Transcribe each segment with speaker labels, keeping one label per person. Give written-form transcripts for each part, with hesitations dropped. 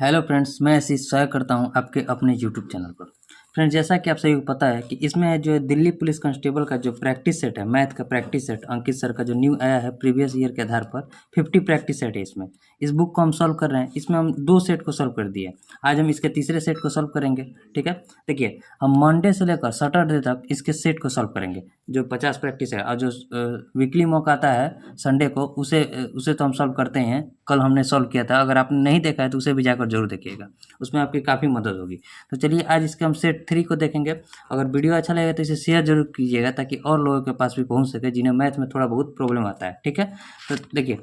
Speaker 1: Hello friends, मैं आशीष स्वागत करता हूं आपके अपने यूट्यूब चैनल पर। फ्रेंड्स, जैसा कि आप सभी को पता है कि इसमें जो है दिल्ली पुलिस कांस्टेबल का जो प्रैक्टिस सेट है, मैथ का प्रैक्टिस सेट अंकित सर का जो न्यू आया है प्रीवियस ईयर के आधार पर 50 प्रैक्टिस सेट है इसमें। इस बुक को हम सॉल्व कर रहे हैं। इसमें हम 2 सेट को सॉल्व कर दिए। आज हम इसके तीसरे सेट को सॉल्व करेंगे। ठीक है, देखिए हम मंडे से लेकर सैटरडे तक इसके सेट को सॉल्व करेंगे। जो 50 प्रैक्टिस है और जो वीकली मौका आता है संडे को, उसे तो हम सॉल्व करते हैं। कल हमने सॉल्व किया था। अगर आपने नहीं देखा है तो उसे भी जाकर जरूर देखिएगा, उसमें आपकी काफ़ी मदद होगी। तो चलिए आज इसके हम सेट 3 को देखेंगे। अगर वीडियो अच्छा लगेगा तो इसे शेयर जरूर कीजिएगा ताकि और लोगों के पास भी पहुंच सके जिन्हें मैथ में थोड़ा बहुत प्रॉब्लम आता है। ठीक है, तो देखिए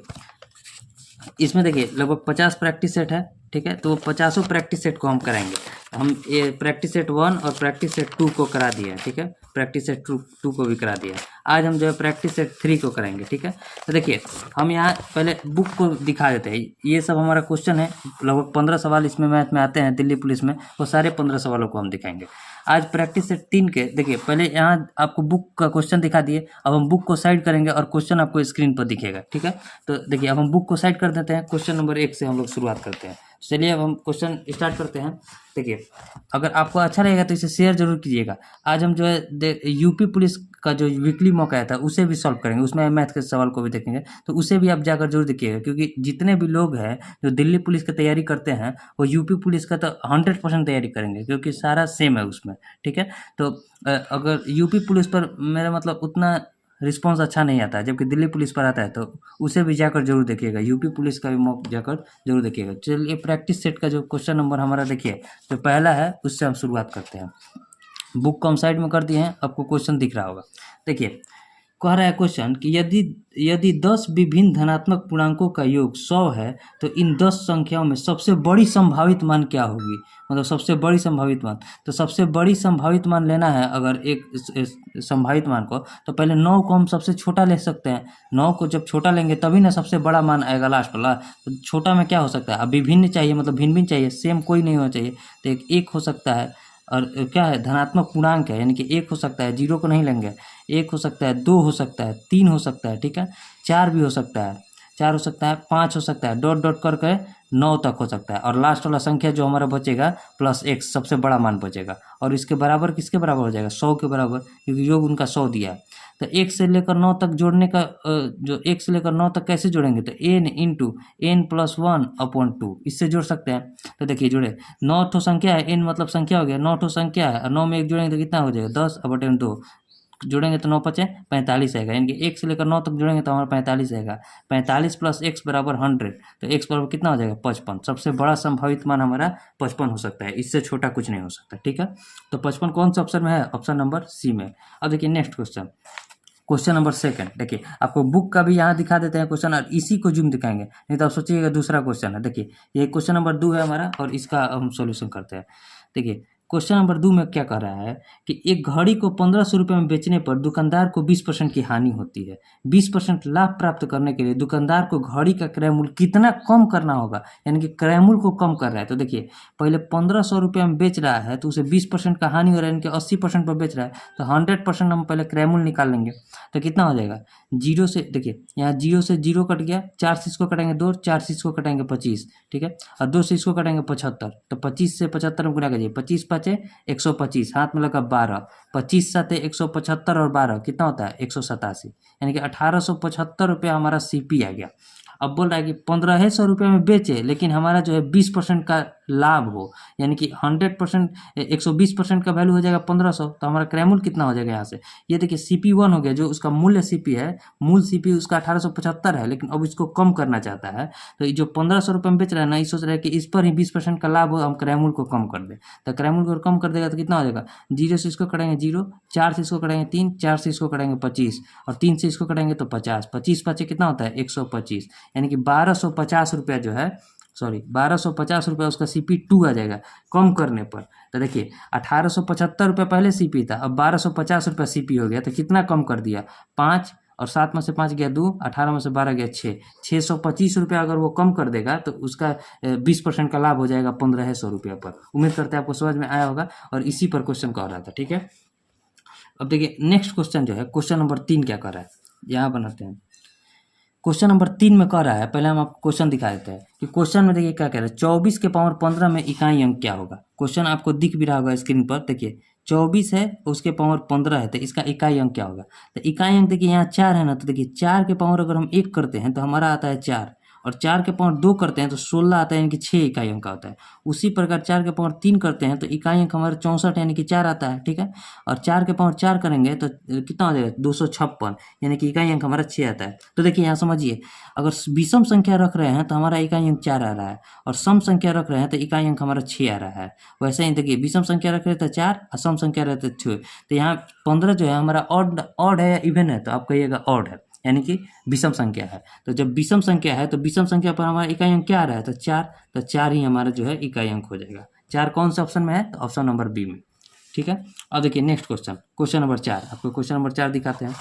Speaker 1: इसमें देखिए लगभग 50 प्रैक्टिस सेट है। ठीक है, तो 50 प्रैक्टिस सेट को हम कराएंगे। हम ये प्रैक्टिस सेट 1 और प्रैक्टिस सेट 2 को करा दिया है। ठीक है, प्रैक्टिस सेट 2 को भी करा दिया है। आज हम जो है प्रैक्टिस सेट 3 को कराएंगे। ठीक है, तो देखिए हम यहाँ पहले बुक को दिखा देते हैं। ये सब हमारा क्वेश्चन है। लगभग 15 सवाल इसमें मैथ में आते हैं दिल्ली पुलिस में। वो सारे 15 सवालों को हम दिखाएंगे आज प्रैक्टिस सेट 3 के। देखिए पहले यहाँ आपको बुक का क्वेश्चन दिखा दिए। अब हम बुक को साइड करेंगे और क्वेश्चन आपको स्क्रीन पर दिखेगा। ठीक है, तो देखिए अब हम बुक को साइड कर देते हैं। क्वेश्चन नंबर 1 से हम लोग शुरुआत करते हैं। चलिए अब हम क्वेश्चन स्टार्ट करते हैं। देखिए अगर आपको अच्छा लगेगा तो इसे शेयर जरूर कीजिएगा। आज हम जो है यूपी पुलिस का जो वीकली मौका आया था उसे भी सॉल्व करेंगे। उसमें मैथ के सवाल को भी देखेंगे, तो उसे भी आप जाकर जरूर देखिएगा। क्योंकि जितने भी लोग हैं जो दिल्ली पुलिस की तैयारी करते हैं वो यूपी पुलिस का तो 100% तैयारी करेंगे, क्योंकि सारा सेम है उसमें। ठीक है, तो अगर यूपी पुलिस पर मेरा मतलब उतना रिस्पॉन्स अच्छा नहीं आता है, जबकि दिल्ली पुलिस पर आता है, तो उसे भी जाकर जरूर देखिएगा। यूपी पुलिस का भी मौक जाकर जरूर देखिएगा। चलिए प्रैक्टिस सेट का जो क्वेश्चन नंबर हमारा देखिए जो पहला है उससे हम शुरुआत करते हैं। बुक को हम साइड में कर दिए हैं, आपको क्वेश्चन दिख रहा होगा। देखिए कह रहा है क्वेश्चन कि यदि यदि 10 विभिन्न धनात्मक पूर्णांकों का योग 100 है तो इन 10 संख्याओं में सबसे बड़ी संभावित मान क्या होगी। मतलब सबसे बड़ी संभावित मान, तो सबसे बड़ी संभावित मान लेना है अगर एक संभावित मान को, तो पहले 9 को हम सबसे छोटा ले सकते हैं। 9 को जब छोटा लेंगे तभी ना सबसे बड़ा मान आएगा लास्ट वाला। तो छोटा में क्या हो सकता है, अब विभिन्न चाहिए, मतलब भिन्न भिन्न चाहिए, सेम कोई नहीं होना चाहिए। तो एक हो सकता है, और क्या है धनात्मक पूर्णांक है, यानी कि 1 हो सकता है, 0 को नहीं लेंगे। 1 हो सकता है, 2 हो सकता है, 3 हो सकता है। ठीक है, 4 भी हो सकता है, 4 हो सकता है, 5 हो सकता है, डॉट डॉट करके 9 तक हो सकता है। और लास्ट वाला संख्या जो हमारा बचेगा प्लस x, सबसे बड़ा मान बचेगा। और इसके बराबर किसके बराबर हो जाएगा, 100 के बराबर, क्योंकि योग उनका 100 दिया है। तो 1 से लेकर 9 तक जोड़ने का जो 1 से लेकर 9 तक कैसे जोड़ेंगे, तो n इंटू n प्लस 1/2 इससे जोड़ सकते हैं। तो देखिए जोड़े, 9 ठो संख्या है, n मतलब संख्या हो गया, 9 ठो संख्या है और 9 में 1 जोड़ेंगे तो कितना हो जाएगा, 10/2 जोड़ेंगे तो 9 पचे 45 आएगा। यानी कि 1 से लेकर 9 तक जोड़ेंगे तो हमारा 45 आएगा। 45 प्लस x बराबर 100, तो x बराबर कितना हो जाएगा, 55। सबसे बड़ा संभावित मान हमारा 55 हो सकता है, इससे छोटा कुछ नहीं हो सकता। ठीक है, तो 55 कौन सा ऑप्शन में है, ऑप्शन नंबर सी में। अब देखिए नेक्स्ट क्वेश्चन, क्वेश्चन नंबर 2। देखिए आपको बुक का भी यहाँ दिखा देते हैं क्वेश्चन और इसी को जूम दिखाएंगे, नहीं तो आप सोचिएगा दूसरा क्वेश्चन है। देखिए ये क्वेश्चन नंबर 2 है हमारा और इसका हम सॉल्यूशन करते हैं। देखिए क्वेश्चन नंबर 2 में क्या कह रहा है कि एक घड़ी को 1500 रुपये में बेचने पर दुकानदार को 20% की हानि होती है। 20% लाभ प्राप्त करने के लिए दुकानदार को घड़ी का क्रय मूल्य कितना कम करना होगा, यानी कि क्रय मूल्य को कम कर रहा है। तो देखिए पहले 1500 रुपये में बेच रहा है तो उसे 20% का हानि हो रहा है, यानी कि 80% पर बेच रहा है। तो 100% हम पहले क्रय मूल्य निकाल लेंगे, तो कितना हो जाएगा, 0 से देखिए यहाँ 0 से 0 कट गया, 4 से इसको कटेंगे 2, 4 से इसको कटेंगे 25। ठीक है, और 2 से इसको कटेंगे 75। तो 25 से 75 में गुना करिए, 25 5 125, हाथ में लगा 12, 25 7 175 और 12 कितना होता है 187, यानी कि 1875 रुपया हमारा सीपी आ गया। अब बोल रहा है कि 1500 रुपये में बेचे लेकिन हमारा जो है 20% का लाभ हो, यानी कि 100% 120% का वैल्यू हो जाएगा 1500। तो हमारा क्रय मूल्य कितना हो जाएगा यहाँ से, ये देखिए CP1 हो गया, जो उसका मूल्य CP है, मूल CP उसका 1875 है, लेकिन अब इसको कम करना चाहता है। तो ये जो 1500 रुपये में बेच रहा है ना, ये सोच रहा है कि इस पर ही 20% का लाभ हो, हम क्रय मूल्य को कम कर दें। तो क्रय मूल्य को कम कर देगा तो कितना हो जाएगा, 0 से इसको कटेंगे 0, 4 से इसको कटेंगे 3, 4 से इसको कटेंगे 25 और 3 से इसको कटेंगे तो 50, 25 5 कितना होता है 125, यानी कि 1250 रुपया जो है, सॉरी 1250 रुपया उसका CP2 आ जाएगा कम करने पर। तो देखिए 1875 रुपये पहले CP था, अब 1250 रुपया CP हो गया। तो कितना कम कर दिया, 5 और 7 में से 5 गया 2, 18 में से 12 गया 6, 625 रुपया अगर वो कम कर देगा तो उसका 20% का लाभ हो जाएगा 1500 रुपया पर। उम्मीद करते हैं आपको समझ में आया होगा और इसी पर क्वेश्चन कह रहा था। ठीक है, अब देखिए नेक्स्ट क्वेश्चन जो है क्वेश्चन नंबर 3 क्या कर रहा है, यहाँ बनाते हैं। क्वेश्चन नंबर 3 में कह रहा है, पहले हम आपको क्वेश्चन दिखा देते हैं कि क्वेश्चन में देखिए क्या कह रहा है, 24 के पावर 15 में इकाई अंक क्या होगा। क्वेश्चन आपको दिख भी रहा होगा स्क्रीन पर, देखिए 24 है उसके पावर 15 है तो इसका इकाई अंक क्या होगा। तो इकाई अंक देखिए यहाँ 4 है ना, तो देखिए 4 के पावर अगर हम 1 करते हैं तो हमारा आता है 4, और 4 के पावर 2 करते हैं तो 16 आता है, यानी कि 6 इकाई अंक का होता है। उसी प्रकार 4 के पावर 3 करते हैं तो इकाई अंक हमारा 64 यानी कि 4 आता है, ठीक है। और 4 के पावर 4 करेंगे तो कितना हो जाएगा 256, यानी कि इकाई अंक हमारा 6 आता है। तो देखिए यहाँ समझिए, अगर विषम संख्या रख रहे हैं तो हमारा इकाई अंक 4 आ रहा है, और सम संख्या रख रहे हैं तो इकाई अंक हमारा 6 आ रहा है। वैसे ही देखिए विषम संख्या रख रहे थे 4 और सम संख्या रहते 6, तो यहाँ 15 जो है हमारा ऑड है या इवन है, तो आप कहिएगा ऑड है, यानी कि विषम संख्या है। तो जब विषम संख्या है तो विषम संख्या पर हमारा इकाई अंक क्या आ रहा है, तो 4, तो 4 ही हमारा जो है इकाई अंक हो जाएगा। 4 कौन सा ऑप्शन में है, तो ऑप्शन नंबर बी में, ठीक है। अब देखिए नेक्स्ट क्वेश्चन, क्वेश्चन नंबर 4, आपको क्वेश्चन नंबर 4 दिखाते हैं।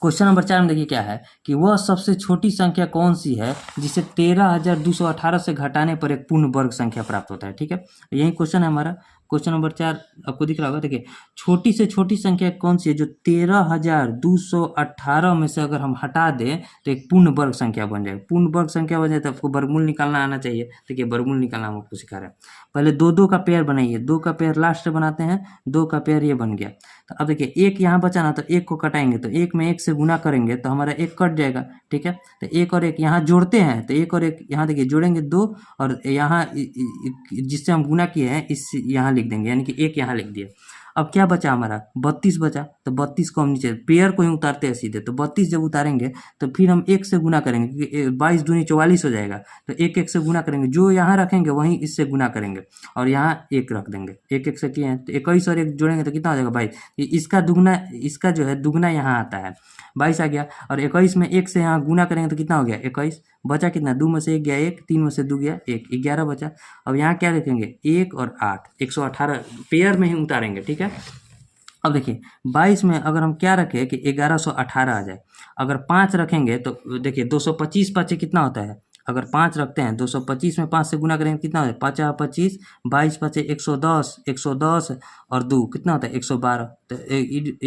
Speaker 1: क्वेश्चन नंबर 4 में देखिए क्या है कि वह सबसे छोटी संख्या कौन सी है जिसे 13,218 से घटाने पर एक पूर्ण वर्ग संख्या प्राप्त होता है, ठीक है। यही क्वेश्चन है हमारा। क्वेश्चन नंबर 4 आपको दिख रहा होगा, देखिए छोटी से छोटी संख्या कौन सी है जो 13,218 में से अगर हम हटा दें तो एक पूर्ण वर्ग संख्या बन जाएगा। पूर्ण वर्ग संख्या बन जाए तो आपको वर्गमूल निकालना आना चाहिए। देखिए वर्गमूल निकालना हम आपको सिखा रहे हैं। पहले 2-2 का पेयर बनाइए, 2 का पेयर लास्ट में बनाते हैं, 2 का पेयर ये बन गया। तो अब देखिए एक यहाँ बचा ना, तो एक को कटाएंगे तो एक में एक से गुना करेंगे तो हमारा एक कट जाएगा, ठीक है। तो एक और एक यहाँ जोड़ते हैं तो एक और एक यहाँ देखिए जोड़ेंगे 2, और यहाँ जिससे हम गुना किए हैं इस यहाँ लिख देंगे, यानी कि एक यहाँ लिख दिया। अब क्या बचा हमारा 32 बचा, तो 32 को हम नीचे पेयर को ही उतारते हैं सीधे, तो 32 जब उतारेंगे तो फिर हम एक से गुना करेंगे क्योंकि 22 दूनी 44 हो जाएगा, तो एक एक से गुना करेंगे, जो यहाँ रखेंगे वहीं इससे गुना करेंगे और यहाँ एक रख देंगे। एक एक से किए हैं तो 21 और एक जोड़ेंगे तो कितना हो जाएगा 22। इसका दुगना, इसका जो है दुगना यहाँ आता है 22 आ गया, और 21 में एक से यहाँ गुना करेंगे तो कितना हो गया 21, बचा कितना 2 में से 1 गया 1, 3 में से 2 गया 1, 11 बचा। अब यहाँ क्या लिखेंगे 1 और 8, 118 पेयर में ही उतारेंगे, ठीक है। अब देखिए 22 में अगर हम क्या रखें कि 1118 आ जाए, अगर 5 रखेंगे तो देखिए 225 पाँच कितना होता है, अगर 5 रखते हैं 225 में 5 से गुना करेंगे कितना होता है 5 25, 22 5 110, 110 और 2 कितना होता है 112। तो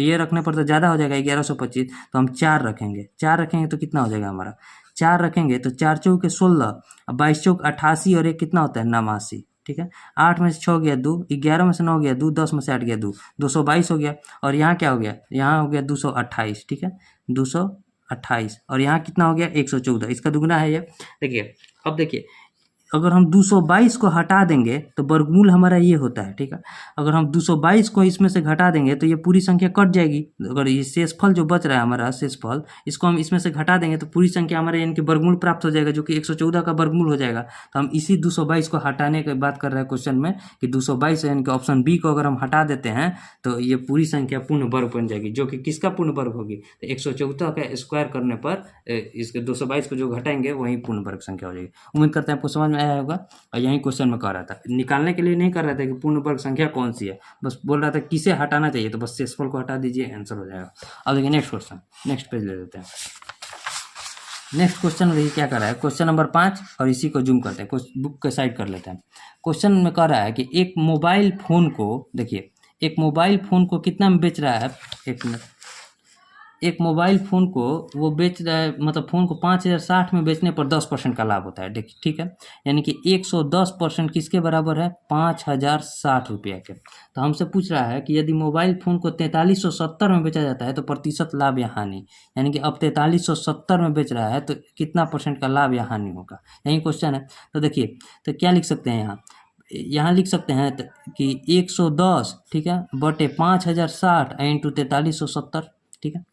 Speaker 1: ये रखने पर तो ज़्यादा हो जाएगा 1125, तो हम 4 रखेंगे, 4 रखेंगे तो कितना हो जाएगा हमारा 4 रखेंगे तो 4 चौके 16, 22 चौक 88 और एक कितना होता है 89, ठीक है। 8 में से 6 गया 2, 11 में से 9 गया 2, 10 में से 8 गया 2, 222 हो गया। और यहाँ क्या हो गया, यहाँ हो गया 228, ठीक है 228, और यहाँ कितना हो गया 114, इसका दुगना है ये। देखिए अब देखिए अगर हम 222 को हटा देंगे तो वर्गमूल हमारा ये होता है, ठीक है। अगर हम 222 को इसमें से घटा देंगे तो ये पूरी संख्या कट जाएगी। अगर ये शेषफल जो बच रहा है हमारा शेषफल, इसको हम इसमें से घटा देंगे तो पूरी संख्या हमारे यानी कि वर्गमूल प्राप्त हो जाएगा, जो कि 114 का वर्गमूल हो जाएगा। तो हम इसी 222 को हटाने की बात कर रहे हैं क्वेश्चन में कि 222 यानी कि ऑप्शन बी को अगर हम हटा देते हैं तो ये पूरी संख्या पूर्ण वर्ग बन जाएगी, जो कि किसका पूर्ण वर्ग होगी, तो 114 का स्क्वायर करने पर इसके 222 को जो घटाएंगे वही पूर्ण वर्ग संख्या हो जाएगी। उम्मीद करते हैं आपको समझ में आया होगा। और यही क्वेश्चन में कह रहा था, निकालने के लिए नहीं कर रहा था कि पूर्ण वर्ग संख्या कौन सी है, बस बोल रहा था किसे हटाना चाहिए, तो बस शेषफल को हटा दीजिए आंसर हो जाएगा। अब देखिए नेक्स्ट क्वेश्चन, नेक्स्ट पेज ले लेते हैं। नेक्स्ट क्वेश्चन देखिए क्या कर रहा है, क्वेश्चन नंबर 5, और इसी को जूम करते हैं, बुक के साइड कर लेते हैं। क्वेश्चन में कह रहा है कि एक मोबाइल फोन को, देखिए एक मोबाइल फोन को कितना में बेच रहा है, एक मिनट, एक मोबाइल फ़ोन को वो बेच रहा है, मतलब फ़ोन को 5060 में बेचने पर 10% का लाभ होता है, देखिए ठीक है। यानी कि 110% किसके बराबर है 5060 रुपये के। तो हमसे पूछ रहा है कि यदि मोबाइल फ़ोन को 4370 में बेचा जाता है तो प्रतिशत लाभ या हानि, यानी कि अब 4370 में बेच रहा है तो कितना परसेंट का लाभ या हानि होगा, यही क्वेश्चन है। तो देखिए तो क्या लिख सकते हैं यहाँ लिख सकते हैं कि 110, ठीक है, बटे 5060 इंटू 4370, ठीक है,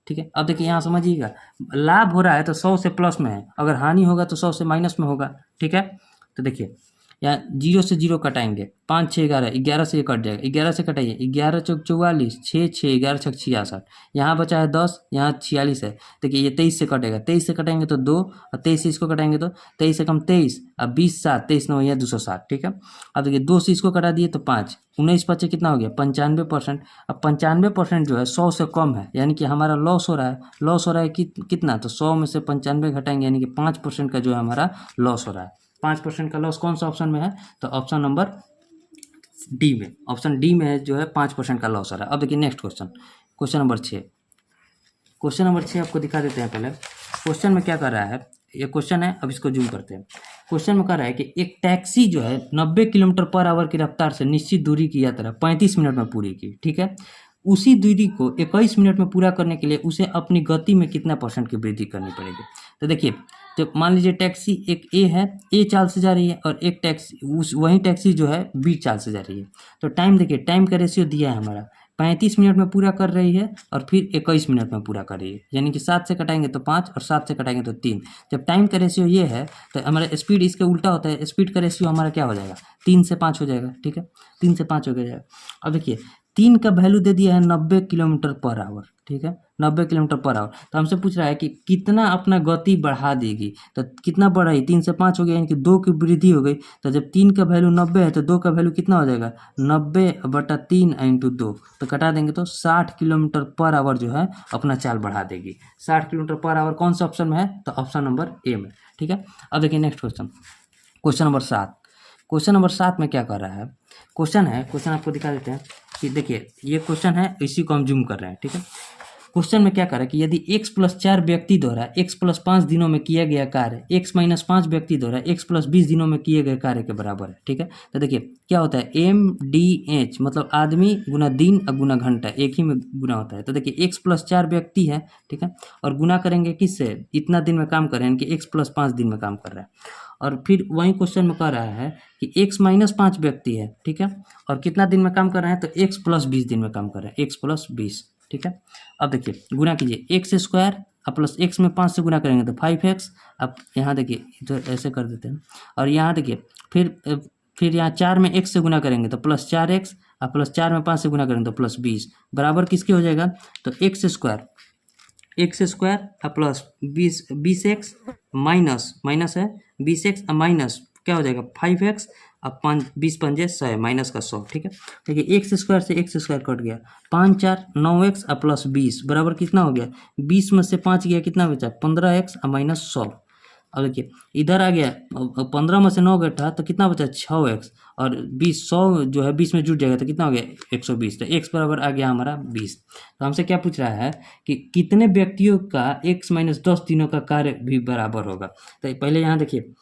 Speaker 1: ठीक है। अब देखिए यहाँ समझिएगा, लाभ हो रहा है तो 100 से प्लस में है, अगर हानि होगा तो 100 से माइनस में होगा, ठीक है। तो देखिए यहाँ 0 से 0 कटाएंगे, 5 6 11, 11 से ये कट जाएगा, 11 से कटाइए, 11 चौक 44, 6 6 11 छक 66, यहाँ बचा है 10, यहाँ 46 है। देखिए ये 23 से कटेगा, 23 से कटाएंगे तो 2, और 23 से इसको कटाएंगे तो 23 से कम 23, अब 20 7, 23 9 यहाँ 260, ठीक है। अब देखिए 2 से इसको कटा दिए तो 5, 19 5 कितना हो गया 95%। अब 95% जो है 100 से कम है, यानी कि हमारा लॉस हो रहा है। लॉस हो रहा है कितना, तो 100 में से 95 घटाएंगे, यानी कि 5% का जो है हमारा लॉस हो रहा है। 5% का लॉस कौन सा ऑप्शन में है, तो ऑप्शन नंबर डी में, ऑप्शन डी में है जो है 5% का लॉस हो रहा है। अब देखिए next question, question number 6। Question number 6 आपको दिखा देते हैं। पहले क्वेश्चन में क्या कर रहा है, ये क्वेश्चन है, अब इसको जूम करते हैं। क्वेश्चन में कह रहा है कि एक टैक्सी जो है 90 किलोमीटर पर आवर की रफ्तार से निश्चित दूरी की यात्रा 35 मिनट में पूरी की, ठीक है। उसी दूरी को 21 मिनट में पूरा करने के लिए उसे अपनी गति में कितना % की वृद्धि करनी पड़ेगी। तो देखिए, तो मान लीजिए टैक्सी एक ए है, ए चाल से जा रही है, और एक टैक्सी वही टैक्सी जो है बी चाल से जा रही है। तो टाइम देखिए, टाइम का रेशियो दिया है हमारा 35 मिनट में पूरा कर रही है और फिर 21 मिनट में पूरा कर रही है, यानी कि 7 से कटाएंगे तो 5 और 7 से कटाएंगे तो 3। जब टाइम का रेशियो ये है तो हमारा स्पीड इसके उल्टा होता है, स्पीड का रेशियो हमारा क्या हो जाएगा, 3 से 5 हो जाएगा, ठीक है, 3 से 5 हो जाएगा। अब देखिए 3 का वैल्यू दे दिया है 90 किलोमीटर पर आवर, ठीक है, 90 किलोमीटर पर आवर। तो हमसे पूछ रहा है कि कितना अपना गति बढ़ा देगी, तो कितना बढ़ाई, 3 से 5 हो गया, यानी कि 2 की वृद्धि हो गई। तो जब 3 का वैल्यू 90 है तो 2 का वैल्यू कितना हो जाएगा, 90/3 × 2, तो कटा देंगे तो 60 किलोमीटर पर आवर जो है अपना चाल बढ़ा देगी। 60 किलोमीटर पर आवर कौन सा ऑप्शन में है, तो ऑप्शन नंबर ए में, ठीक है। अब देखिए next question, question number 7। Question number 7 में क्या कर रहा है, क्वेश्चन आपको दिखा देते हैं कि देखिए ये क्वेश्चन है, इसी को हम जूम कर रहे हैं, ठीक है। क्वेश्चन में क्या कर रहा है कि यदि x + 4 व्यक्ति द्वारा x + 5 दिनों में किया गया कार्य x - 5 व्यक्ति द्वारा x + 20 दिनों में किए गए कार्य के बराबर है, ठीक है। तो देखिए क्या होता है, MDH मतलब आदमी गुना दिन और गुना घंटा, एक ही में गुना होता है। तो देखिए x + 4 व्यक्ति है, ठीक है, और गुना करेंगे किससे, इतना दिन में काम कर रहे हैं, यानी कि x + 5 दिन में काम कर रहा है। और फिर वही क्वेश्चन में कह रहा है कि x - 5 व्यक्ति है, ठीक है, और कितना दिन में काम कर रहे हैं, तो x + 20 दिन में काम कर रहे हैं, x + 20, ठीक है। अब देखिए गुना कीजिए, x² अब प्लस x में 5 से गुना करेंगे तो 5x। अब यहाँ देखिए इधर ऐसे कर देते हैं, और यहाँ देखिए फिर यहाँ 4 में x से गुना करेंगे तो +4x, और +4 में 5 से गुना करेंगे तो +20 बराबर किसके हो जाएगा, तो x² और प्लस 20x माइनस है 20x और माइनस क्या हो जाएगा 5x, अब 20 पंजे 100 माइनस का 100, ठीक है। देखिए x² से x² कट गया, 5 4 9x और प्लस 20 बराबर कितना हो गया, 20 में से 5 गया कितना बचा 15x और माइनस 100। अब देखिए इधर आ गया 15 में से 9 घटा तो कितना बचा 6x, और 20 100 जो है 20 में जुट जाएगा तो कितना हो गया 120, तो x बराबर आ गया हमारा 20। तो हमसे क्या पूछ रहा है कि कितने व्यक्तियों का x - 10 दिनों का कार्य भी बराबर होगा। तो पहले यहाँ देखिए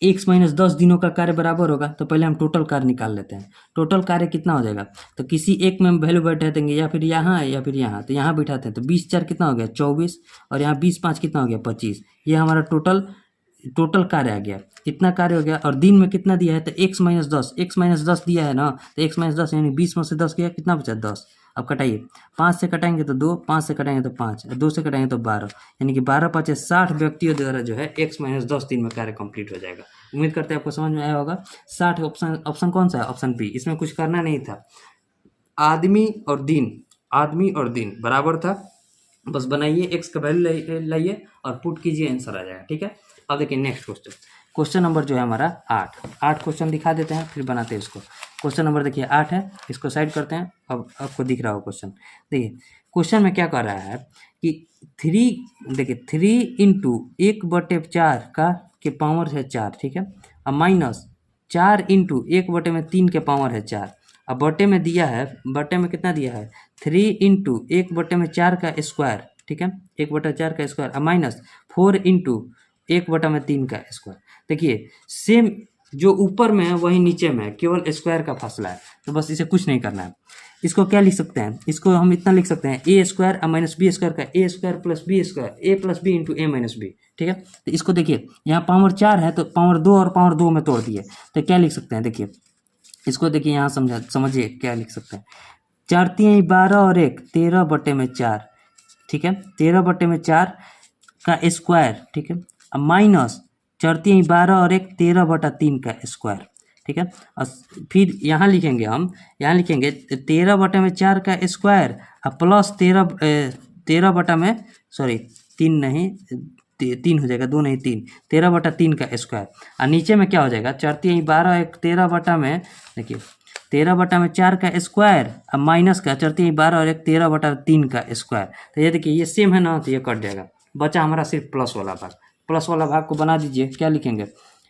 Speaker 1: x - 10 दिनों का कार्य बराबर होगा, तो पहले हम टोटल कार्य निकाल लेते हैं। टोटल कार्य कितना हो जाएगा, तो किसी एक में हम वैल्यू बैठा देंगे, या फिर यहाँ या फिर यहाँ, तो यहाँ बैठाते हैं तो 20 4 कितना हो गया 24, और यहाँ 20 5 कितना हो गया 25। ये हमारा टोटल कार्य आ गया, कितना कार्य हो गया। और दिन में कितना दिया है, तो x - 10 दिया है ना, तो x - 10 यानी 20 में से 10 गया कितना बचा 10। अब कटाइए, 5 से कटाएंगे तो 2, 5 से कटाएंगे तो 5, 2 से कटाएंगे तो 12, यानी कि 12 5 60 व्यक्तियों द्वारा जो है x - 10 दिन में कार्य कंप्लीट हो जाएगा। उम्मीद करते हैं आपको समझ में आया होगा। 60 ऑप्शन कौन सा है, ऑप्शन बी, इसमें कुछ करना नहीं था, आदमी और दिन बराबर था, बस बनाइए x का वैल्यू लाइए और पुट कीजिए, आंसर आ जाएगा, ठीक है। अब देखिए नेक्स्ट क्वेश्चन नंबर जो है हमारा 8 क्वेश्चन दिखा देते हैं फिर बनाते हैं इसको। क्वेश्चन नंबर देखिए 8 है, इसको साइड करते हैं। अब आपको दिख रहा हो क्वेश्चन, देखिए क्वेश्चन में क्या कर रहा है कि 3 × 1/4 का के पावर है 4, ठीक है, अब माइनस 4 × 1/3 के पावर है 4। अब बटे में दिया है, बटे में कितना दिया है 3 × 1/4 का स्क्वायर, ठीक है, 1/4 का स्क्वायर, अब माइनस 4 × 1/3 का स्क्वायर। देखिए सेम जो ऊपर में है वही नीचे में है, केवल स्क्वायर का फासला है, तो बस इसे कुछ नहीं करना है। इसको क्या लिख सकते हैं, इसको हम इतना लिख सकते हैं a² माइनस b² का a² plus b² a plus b into a minus b, ठीक है। तो इसको देखिए यहाँ पावर 4 है तो पावर 2 और पावर 2 में तोड़ दिए, तो क्या लिख सकते हैं, देखिए इसको देखिए यहाँ समझिए क्या लिख सकते हैं, 4 3 12 और 1 13/4, ठीक है, 13/4 का स्क्वायर, ठीक है, अब माइनस 4 3 12 और 1 13/3 का स्क्वायर, ठीक है। और फिर यहाँ लिखेंगे 13/4 का स्क्वायर और प्लस 3 हो जाएगा, 2 नहीं 3, 13/3 का स्क्वायर, और नीचे में क्या हो जाएगा 4 3 12 1 13 में, देखिए 13/4 का स्क्वायर और माइनस का 4 3 12 और 1 13/3 का स्क्वायर। तो ये देखिए ये सेम है ना, तो ये कट जाएगा, बचा हमारा सिर्फ प्लस वाला भाग को बना दीजिए। क्या लिखेंगे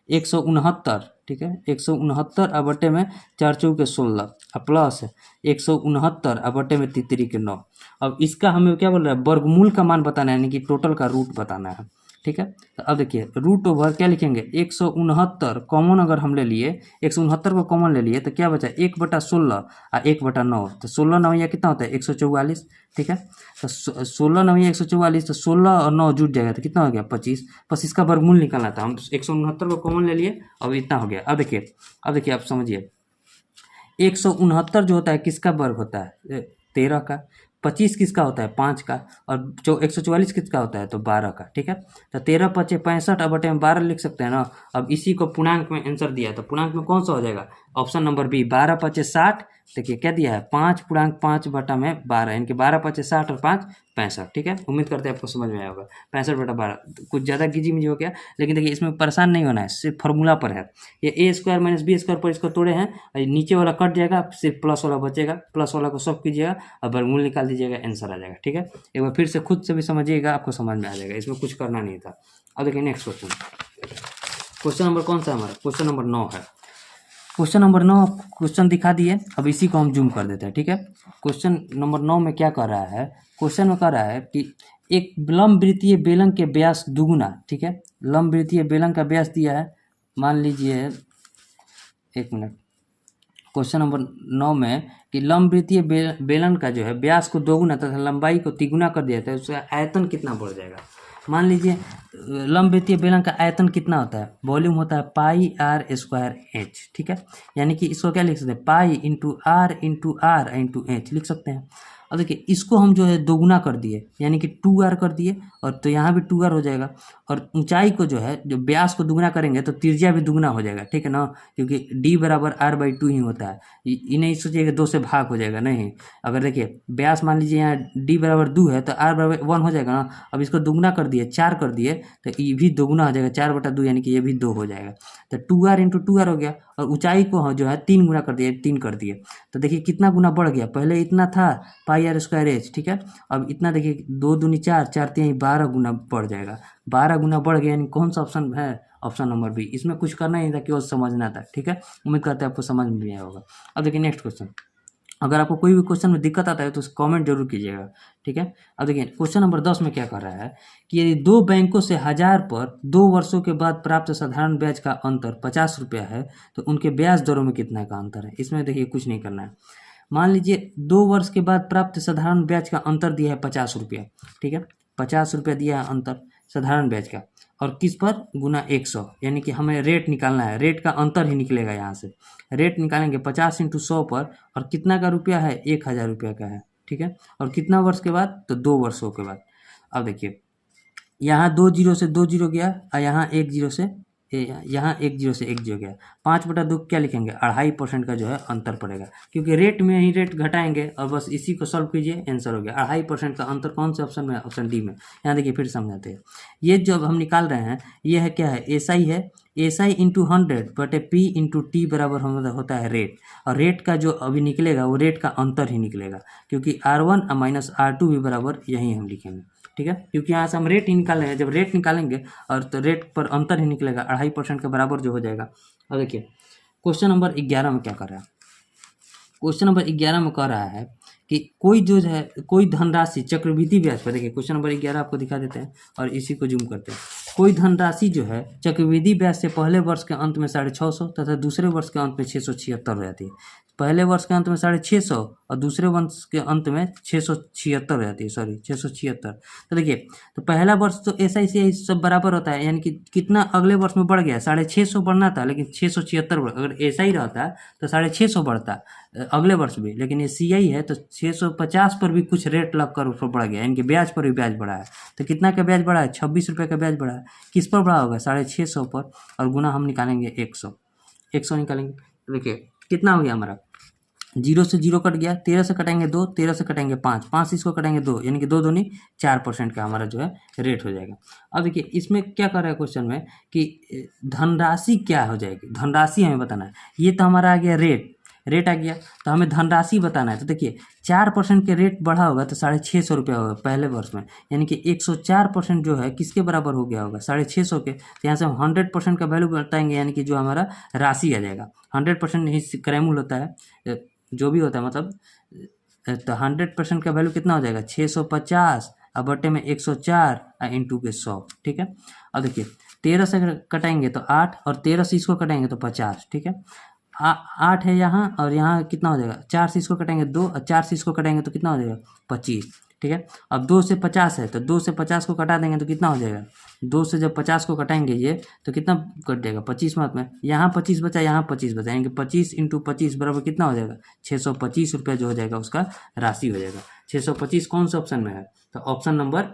Speaker 1: 169, ठीक है, 169 और बटे में 4 चौके 16 और प्लस 169 और बटे में 3 के 9। अब इसका हमें क्या बोल रहा है, वर्गमूल का मान बताना है, यानी कि टोटल का रूट बताना है, ठीक है। तो अब देखिए रूट ओवर क्या लिखेंगे, 169 कॉमन अगर हम ले लिए, 169 को कॉमन ले लिए तो क्या बचा, 1/16 और 1/9, तो 16 9 कितना होता है 144, ठीक है। तो 16 9 144, तो 16 और 9 जुट जाएगा तो कितना हो गया 25, बस इसका वर्गमूल निकालना था, हम 169 को कॉमन ले लिए, अब इतना हो गया। अब देखिए आप समझिए, 169 जो होता है किसका वर्ग होता है, 13 का, 25 किसका होता है 5 का, और जो 144 किसका होता है तो 12 का, ठीक है। तो 13 5 65 और बटे में 12 लिख सकते हैं ना। अब इसी को पूर्णांक में आंसर दिया, तो पूर्णांक में कौन सा हो जाएगा, ऑप्शन नंबर बी, 12 5 60। देखिए क्या दिया है, 5 बटा में 12, यानी कि 12 5 60 और 5 65, ठीक है। उम्मीद करते हैं आपको समझ में आया होगा, 65/12 कुछ ज़्यादा गिजी हो गया, लेकिन देखिए इसमें परेशान नहीं होना है, सिर्फ फार्मूला पर है। ये a² - b² पर इसको तोड़े हैं, नीचे वाला कट जाएगा, सिर्फ प्लस वाला बचेगा, प्लस वाला को सब कीजिएगा और वर्गमूल निकाल दीजिएगा, आंसर आ जाएगा, ठीक है। एक बार फिर से खुद से भी समझिएगा, आपको समझ में आ जाएगा, इसमें कुछ करना नहीं था। अब देखिए नेक्स्ट क्वेश्चन नंबर कौन सा है हमारा, क्वेश्चन नंबर 9 है। क्वेश्चन नंबर 9 क्वेश्चन दिखा दिए, अब इसी को हम जूम कर देते हैं, ठीक है। क्वेश्चन नंबर 9 में क्या कर रहा है, क्वेश्चन में कह रहा है कि एक लंब वृत्तीय बेलन के व्यास दुगुना, ठीक है, लंब वृत्तीय बेलन का व्यास दिया है, मान लीजिए, एक मिनट, क्वेश्चन नंबर 9 में कि लंब वृत्तीय बेलन का जो है व्यास को दोगुना तथा लंबाई को तिगुना कर दिया जाता है, उसका आयतन कितना बढ़ जाएगा। मान लीजिए लंब वृत्तीय बेलन का आयतन कितना होता है, वॉल्यूम होता है πr²h, ठीक है, यानी कि इसको क्या लिख सकते हैं, pi into r into H लिख सकते हैं। अब देखिए इसको हम जो है दोगुना कर दिए, यानी कि 2r कर दिए, और तो यहाँ भी 2r हो जाएगा, और ऊंचाई को जो है, जो व्यास को दुगुना करेंगे तो त्रिज्या भी दुगुना हो जाएगा, ठीक है ना, क्योंकि d = r/2 ही होता है। ये नहीं सोचिएगा 2 से भाग हो जाएगा, नहीं। अगर देखिए व्यास मान लीजिए यहाँ d = 2 है तो r = 1 हो जाएगा ना। अब इसको दुगुना कर दिए, 4 कर दिए, तो ये भी दोगुना हो जाएगा, 4/2, यानी कि ये भी 2 हो जाएगा। तो 2r इंटू 2r हो गया, और ऊंचाई को जो है 3 गुना कर दिए, 3 कर दिए, तो देखिए कितना गुना बढ़ गया, पहले इतना था πr²h, ठीक है, अब इतना देखिए 2 दूनी 4, 4 3 12 गुना बढ़ जाएगा, 12 गुना बढ़ गया, यानी कौन सा ऑप्शन है, ऑप्शन नंबर बी। इसमें कुछ करना ही था, केवल समझना था, ठीक है। उम्मीद करते हैं आपको समझ में आया होगा। अब देखिए नेक्स्ट क्वेश्चन, अगर आपको कोई भी क्वेश्चन में दिक्कत आता है तो कमेंट जरूर कीजिएगा, ठीक है। अब देखिए क्वेश्चन नंबर 10 में क्या कर रहा है कि यदि 2 बैंकों से 1000 पर 2 वर्षों के बाद प्राप्त साधारण ब्याज का अंतर 50 रुपया है, तो उनके ब्याज दरों में कितना का अंतर है। इसमें देखिए कुछ नहीं करना है, मान लीजिए 2 वर्ष के बाद प्राप्त साधारण ब्याज का अंतर दिया है 50 रुपया, ठीक है, 50 रुपया दिया है अंतर साधारण ब्याज का, और किस पर गुना 100, यानी कि हमें रेट निकालना है, रेट का अंतर ही निकलेगा, यहाँ से रेट निकालेंगे 50 × 100 पर, और कितना का रुपया है 1000 रुपया का है, ठीक है, और कितना वर्ष के बाद तो 2 वर्षों के बाद। अब देखिए यहाँ 2 जीरो से 2 जीरो गया, और यहाँ 1 जीरो से 1 जीरो गया, 5/2 क्या लिखेंगे, 2.5% का जो है अंतर पड़ेगा, क्योंकि रेट में ही रेट घटाएंगे, और बस इसी को सॉल्व कीजिए, आंसर हो गया। 2.5% का अंतर कौन से ऑप्शन में, ऑप्शन डी में। यहाँ देखिए फिर समझाते हैं, ये जो हम निकाल रहे हैं ये है क्या है, SI है, SI इंटू 100 बटे P इंटू टी बराबर होता है रेट, और रेट का जो अभी निकलेगा वो रेट का अंतर ही निकलेगा, क्योंकि R1 माइनस R2 भी बराबर यही हम लिखेंगे, ठीक है, क्योंकि यहाँ से हम रेट ही निकाल रहे हैं, जब रेट निकालेंगे और तो रेट पर अंतर ही निकलेगा, 2.5% के बराबर जो हो जाएगा। अब देखिए क्वेश्चन नंबर 11 में क्या कर रहा है, क्वेश्चन नंबर 11 में कह रहा है कि कोई जो है, कोई धनराशि चक्रवृद्धि ब्याज पर, देखिए क्वेश्चन नंबर 11 आपको दिखा देते हैं और इसी को जूम करते हैं। कोई धनराशि जो है चक्रवृद्धि ब्याज से पहले वर्ष के अंत में 650 तथा दूसरे वर्ष के अंत में 676 हो जाती है। पहले वर्ष के अंत में 650 और दूसरे वर्ष के अंत में 676 हो जाती है, सॉरी 676। तो देखिए, तो पहला वर्ष तो SI सब बराबर होता है, यानी कि कितना अगले वर्ष में बढ़ गया, 650 बढ़ना था, लेकिन 676, अगर SI रहता तो 650 बढ़ता अगले वर्ष भी, लेकिन ये CI है तो 650 पर भी कुछ रेट लग कर ऊपर बढ़ गया, यानी कि ब्याज पर भी ब्याज बढ़ा है। तो कितना का ब्याज बढ़ा है, 26 रुपये का ब्याज बढ़ा है। किस पर बढ़ा होगा, 650 पर, और गुना हम निकालेंगे 100 निकालेंगे। देखिए कितना हो गया हमारा, 0 से 0 कट गया, 13 से कटेंगे 2, 13 से कटेंगे 5, 5 इसको कटेंगे 2, यानी कि 2 दूनी 4% का हमारा जो है रेट हो जाएगा। अब देखिए इसमें क्या कर रहा है क्वेश्चन में कि धनराशि क्या हो जाएगी, धनराशि हमें बताना है। ये तो हमारा आ गया रेट, रेट आ गया। तो हमें धनराशि बताना है। तो देखिए 4% के रेट बढ़ा होगा तो 650 रुपया होगा पहले वर्ष में, यानी कि 104% जो है किसके बराबर हो गया होगा 650 के। तो यहाँ से हम 100% का वैल्यू बताएंगे, यानी कि जो हमारा राशि आ जाएगा 100% ही क्रयमूल्य होता है, जो भी होता है मतलब। तो 100% का वैल्यू कितना हो जाएगा 650 और बटे में 104 और इंटू के 100। ठीक है। अब देखिए 13 से कटाएंगे तो 8 और 13 से इसको कटाएंगे तो 50। ठीक है। 8 है यहाँ और यहाँ कितना हो जाएगा 4 से इसको कटाएंगे 2 और 4 से इसको कटाएंगे तो कितना हो जाएगा 25। ठीक है। अब 2 से 50 है तो 2 से 50 को कटा देंगे तो कितना हो जाएगा 2 से जब 50 को कटाएंगे ये तो कितना कट जाएगा 25 मात में, यहाँ 25 बचा यहाँ 25 बचा, यानी कि 25 इंटू 25 बराबर कितना हो जाएगा 625 रुपया जो हो जाएगा उसका राशि हो जाएगा। 625 कौन सा ऑप्शन में है, तो ऑप्शन नंबर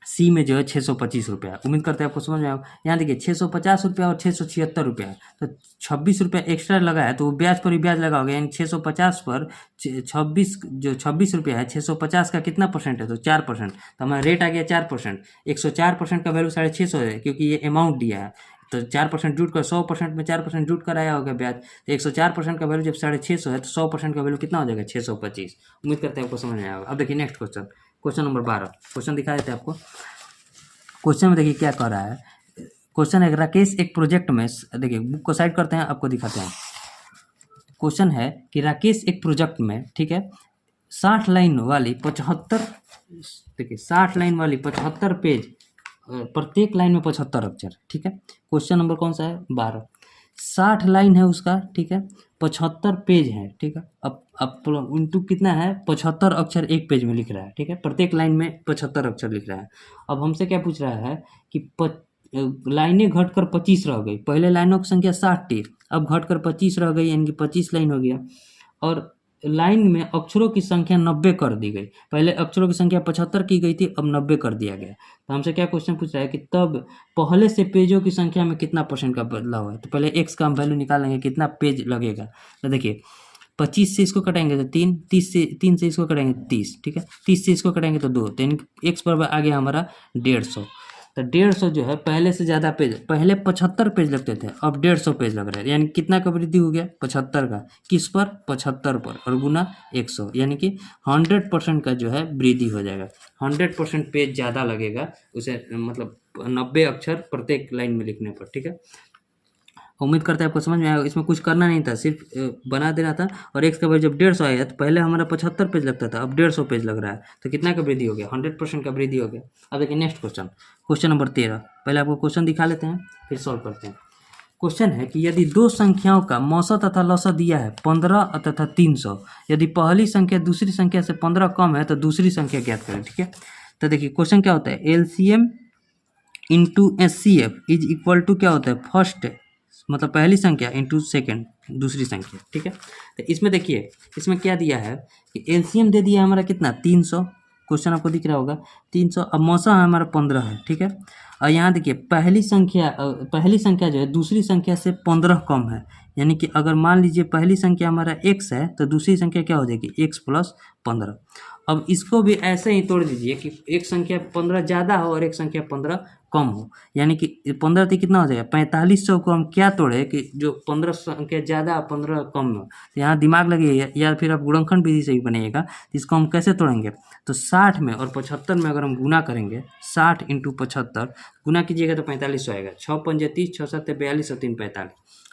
Speaker 1: सी में जो है 625 रुपया। उम्मीद करते हैं आपको समझ में आएगा। यहाँ देखिए 650 रुपया और 676 रुपया है, तो 26 रुपया एक्स्ट्रा लगा है तो वो ब्याज पर ही ब्याज लगा होगा, यानी 650 पर 26 रुपया है, 650 का कितना परसेंट है तो 4%। तो हमारा रेट आ गया 4%। 104% का वैल्यू 650 है क्योंकि ये अमाउंट दिया है, तो 4% जुट कर 100% में 4% जुट कर आया होगा ब्याज। तो 104% का वैल्यू जब 650 है तो 100% का वैल्यू कितना हो जाएगा 625। उम्मीद करते हैं आपको समझ में आएगा। अब देखिए next question, question number 12। Question दिखा देते हैं आपको। क्वेश्चन में देखिए क्या कह रहा है। क्वेश्चन है राकेश एक प्रोजेक्ट में, देखिए बुक को साइड करते हैं आपको दिखाते हैं। क्वेश्चन है कि राकेश एक प्रोजेक्ट में, ठीक है, 60 लाइन वाली 75, देखिए 60 लाइन वाली 75 पेज, प्रत्येक लाइन में 75 अक्षर। ठीक है। क्वेश्चन नंबर कौन सा है 12। 60 लाइन है उसका, ठीक है, 75 पेज है। ठीक है। अब इंटू कितना है 75 अक्षर एक पेज में लिख रहा है। ठीक है। प्रत्येक लाइन में 75 अक्षर लिख रहा है। अब हमसे क्या पूछ रहा है कि लाइनें घटकर 25 रह गई। पहले लाइनों की संख्या 60 थी, अब घटकर 25 रह गई, यानी कि 25 लाइन हो गया। और लाइन में अक्षरों की संख्या 90 कर दी गई। पहले अक्षरों की संख्या 75 की गई थी, अब 90 कर दिया गया। तो हमसे क्या क्वेश्चन पूछ रहा है कि तब पहले से पेजों की संख्या में कितना परसेंट का बदलाव है। तो पहले एक्स का हम वैल्यू निकालेंगे कितना पेज लगेगा। तो देखिए 25 से इसको कटाएंगे तो 3, 3 से इसको कटाएंगे 30। ठीक है। 30 से इसको कटाएंगे तो 2, तो यानी एक्स बराबर आ गया हमारा 150। तो 150 जो है पहले से ज़्यादा पेज, पहले 75 पेज लगते थे अब 150 पेज लग रहे हैं, यानी कितना का वृद्धि हो गया 75 का, किस पर 75 पर, और गुना 100, यानी कि 100% का जो है वृद्धि हो जाएगा। 100% पेज ज़्यादा लगेगा उसे, मतलब 90 अक्षर प्रत्येक लाइन में लिखने पर। ठीक है। उम्मीद करते हैं आपको समझ में आएगा। इसमें कुछ करना नहीं था, सिर्फ बना देना था। और एक्स का वैल्यू जब 150 आया तो पहले हमारा 75 पेज लगता था, अब 150 पेज लग रहा है, तो कितना का वृद्धि हो गया 100% का वृद्धि हो गया। अब देखिए नेक्स्ट क्वेश्चन, क्वेश्चन नंबर 13। पहले आपको क्वेश्चन दिखा लेते हैं फिर सॉल्व करते हैं। क्वेश्चन है कि यदि दो संख्याओं का मौसा तथा लौसा दिया है 15 तथा 300, यदि पहली संख्या दूसरी संख्या से 15 कम है तो दूसरी संख्या ज्ञात करें। ठीक है। तो देखिए क्वेश्चन क्या होता है, LCM into SCF is equal to क्या होता है फर्स्ट, मतलब पहली संख्या इंटू सेकेंड दूसरी संख्या। ठीक है। तो इसमें देखिए इसमें क्या दिया है कि एलसीएम दे दिया हमारा कितना 300, क्वेश्चन आपको दिख रहा होगा 300। अब मौसा हमारा 15 है। ठीक है। और यहाँ देखिए पहली संख्या जो है दूसरी संख्या से 15 कम है, यानी कि अगर मान लीजिए पहली संख्या हमारा x है तो दूसरी संख्या क्या हो जाएगी x प्लस 15। अब इसको भी ऐसे ही तोड़ दीजिए कि एक संख्या 15 ज़्यादा हो और एक संख्या 15 कम हो, यानी कि 15 से कितना हो जाएगा 4500 को हम क्या तोड़े कि जो 15 संख्या ज़्यादा 15 कम हो। तो यहाँ दिमाग लगिए या फिर आप गुणनखंड विधि से भी बनाइएगा। तो इसको हम कैसे तोड़ेंगे, तो 60 में और 75 में अगर हम गुना करेंगे 60 इंटू 75 गुना कीजिएगा तो 4500 आएगा। 6 पंजे 30, 6 7 42 और 3 45,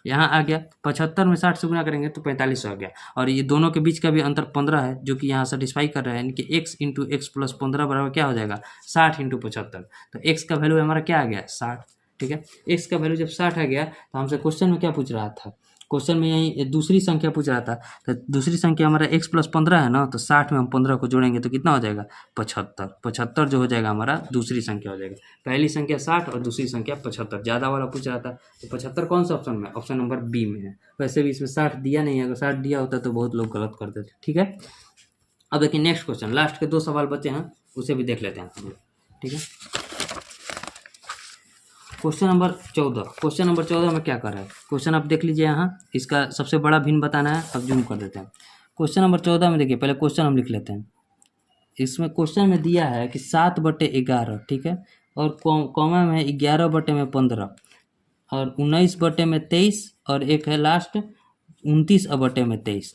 Speaker 1: यहाँ आ गया। 75 में 60 से गुना करेंगे तो 4500 आ गया। और ये दोनों के बीच का भी अंतर 15 है जो कि यहाँ सेटिस्फाई कर रहा है, यानी कि x इंटू एक्स प्लस 15 बराबर क्या हो जाएगा 60 इंटू 75। तो x का वैल्यू हमारा क्या आ गया 60। ठीक है। x का वैल्यू जब 60 आ गया तो हमसे क्वेश्चन में क्या पूछ रहा था, क्वेश्चन में यही दूसरी संख्या पूछ रहा था। तो दूसरी संख्या हमारा x प्लस 15 है ना, तो 60 में हम 15 को जोड़ेंगे तो कितना हो जाएगा 75। 75 जो हो जाएगा हमारा दूसरी संख्या हो जाएगा। पहली संख्या 60 और दूसरी संख्या 75, ज़्यादा वाला पूछ रहा था। तो 75 कौन सा ऑप्शन में, ऑप्शन नंबर बी में है। वैसे भी इसमें 60 दिया नहीं है, अगर 60 दिया होता तो बहुत लोग गलत करते थे। ठीक है। अब देखिए नेक्स्ट क्वेश्चन, लास्ट के 2 सवाल बचे हैं उसे भी देख लेते हैं हम लोग। ठीक है। Question number 14। क्वेश्चन नंबर 14 में क्या कर रहा है, क्वेश्चन आप देख लीजिए यहाँ, इसका सबसे बड़ा भिन्न बताना है। अब जूम कर देते हैं। क्वेश्चन नंबर 14 में देखिए पहले क्वेश्चन हम लिख लेते हैं। इसमें क्वेश्चन में दिया है कि 7/11, ठीक है, और कॉमा में 11/15 और 19/23 और एक है लास्ट 29/23,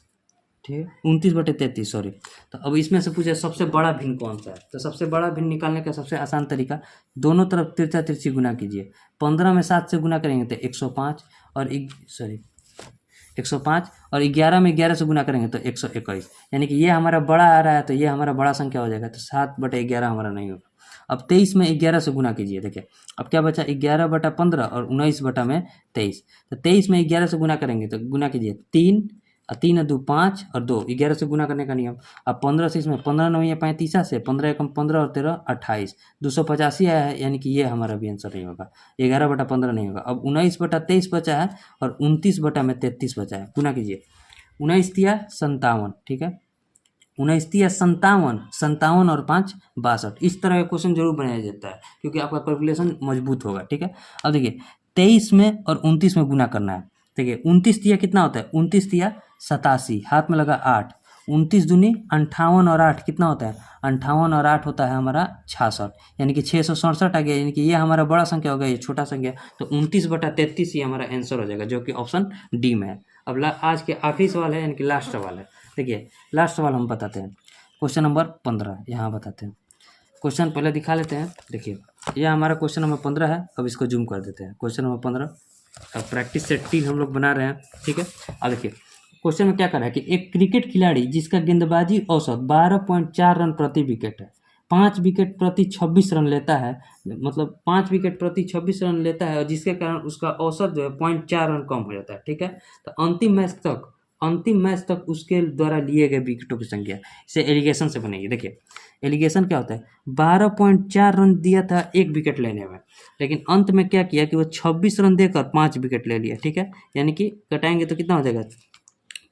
Speaker 1: ठीक है, 29/33, सॉरी। तो अब इसमें से पूछे सबसे बड़ा भिन्न कौन सा है, तो सबसे बड़ा भिन्न निकालने का सबसे आसान तरीका, दोनों तरफ तिरछा तिरछी गुना कीजिए। 15 में 7 से गुना करेंगे तो 105, और 105, और 11 में 11 से गुना करेंगे तो 121, यानी कि ये हमारा बड़ा आ रहा है, तो ये हमारा बड़ा संख्या हो जाएगा, तो 7/11 हमारा नहीं होगा। अब 23 में 11 से गुना कीजिए, देखिए अब क्या बचा, 11/15 और 19/23। तो 23 में 11 से गुना करेंगे तो गुना कीजिए 3, और 3 और 2 5, और 2 11 से गुना करने का नियम। अब 15 से इसमें 15 9 या 35 से 15 एकम 15 और 13 28, 285 आया है, यानी कि ये हमारा भी आंसर नहीं होगा, 11/15 नहीं होगा। अब 19/23 बचा है, और 29/33 बचा है, गुना कीजिए। 19×3 = 57, ठीक है, 19×3 = 57, 57 और 5 62। इस तरह का क्वेश्चन जरूर बनाया जाता है, क्योंकि आपका कैलकुलेशन मजबूत होगा, ठीक है। अब देखिए 23 में और 29 में गुना करना है। देखिए 29 कितना होता है, 29 87, हाथ में लगा 8, 29 दूनी 58 और 8 कितना होता है, 58 और 8 होता है हमारा 66, यानी कि 667 आ गया, यानी कि ये हमारा बड़ा संख्या हो गया, ये छोटा संख्या। तो 29/33 ये हमारा आंसर हो जाएगा, जो कि ऑप्शन डी में है। अब आज के आखिरी सवाल है, यानी कि लास्ट सवाल है। देखिए लास्ट सवाल हम बताते हैं, क्वेश्चन नंबर 15 यहाँ बताते हैं। क्वेश्चन पहले दिखा लेते हैं। देखिए यह हमारा क्वेश्चन नंबर 15 है। अब इसको जूम कर देते हैं। क्वेश्चन नंबर 15, अब प्रैक्टिस सेट 3 हम लोग बना रहे हैं, ठीक है। अब देखिए क्वेश्चन में क्या कर रहा है कि एक क्रिकेट खिलाड़ी जिसका गेंदबाजी औसत 12.4 रन प्रति विकेट है, 5 विकेट प्रति 26 रन लेता है, मतलब 5 विकेट प्रति 26 रन लेता है, और जिसके कारण उसका औसत जो है 0.4 रन कम हो जाता है, ठीक है। तो अंतिम मैच तक उसके द्वारा लिए गए विकेटों की संख्या, इसे एलिगेशन से बनेगी। देखिए एलिगेशन क्या होता है, 12.4 रन दिया था एक विकेट लेने में, लेकिन अंत में क्या किया कि वो 26 रन देकर 5 विकेट ले लिया, ठीक है। यानी कि घटाएंगे तो कितना हो जाएगा,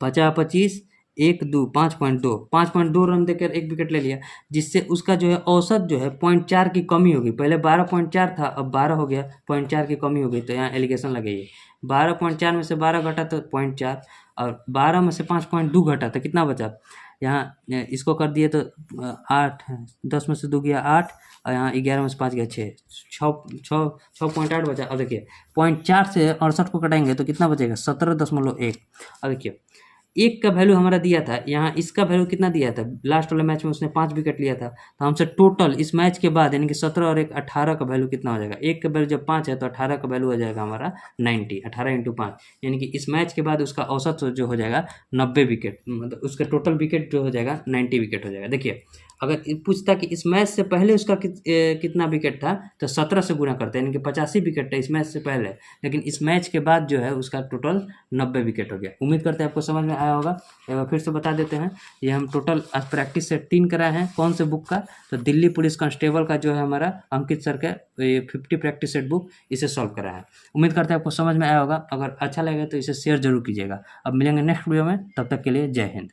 Speaker 1: 50 25 1 2 5.2 रन देकर एक विकेट ले लिया, जिससे उसका जो है औसत जो है 0.4 की कमी होगी। पहले 12.4 था, अब 12 हो गया, 0.4 की कमी हो गई, तो यहाँ एलिगेशन लगेगी। 12.4 में से 12 घटा तो 0.4, और 12 में से 5.2 घटा तो कितना बचा, यहाँ इसको कर दिए तो 8, 10 में से 2 गया 8, और यहाँ 11 में से 5 गया 6.8 बचा। अब देखिए 0.4 से 68 को कटाएंगे तो कितना बचेगा, 17.1। अब देखिए एक का वैल्यू हमारा दिया था, यहाँ इसका वैल्यू कितना दिया था, लास्ट वाले मैच में उसने 5 विकेट लिया था, तो हमसे टोटल इस मैच के बाद यानी कि 17 और 1 18 का वैल्यू कितना हो जाएगा, एक का वैल्यू जब 5 है तो 18 का वैल्यू हो जाएगा हमारा 90, 18 × 5, यानी कि इस मैच के बाद उसका औसत जो हो जाएगा 90 विकेट, मतलब उसका टोटल विकेट जो हो जाएगा 90 विकेट हो जाएगा। देखिए अगर पूछता कि इस मैच से पहले उसका कितना विकेट था, तो 17 से गुना करते हैं, यानी कि 85 विकेट था इस मैच से पहले, लेकिन इस मैच के बाद जो है उसका टोटल 90 विकेट हो गया। उम्मीद करते हैं आपको समझ में आया होगा। एक बार फिर से बता देते हैं, ये हम टोटल आज प्रैक्टिस सेट 3 कराए हैं। कौन से बुक का, तो दिल्ली पुलिस कांस्टेबल का जो है हमारा अंकित सर का 50 प्रैक्टिस सेट बुक, इसे सॉल्व कराया है। उम्मीद करते हैं आपको समझ में आया होगा। अगर अच्छा लगे तो इसे शेयर जरूर कीजिएगा। अब मिलेंगे नेक्स्ट वीडियो में, तब तक के लिए जय हिंद।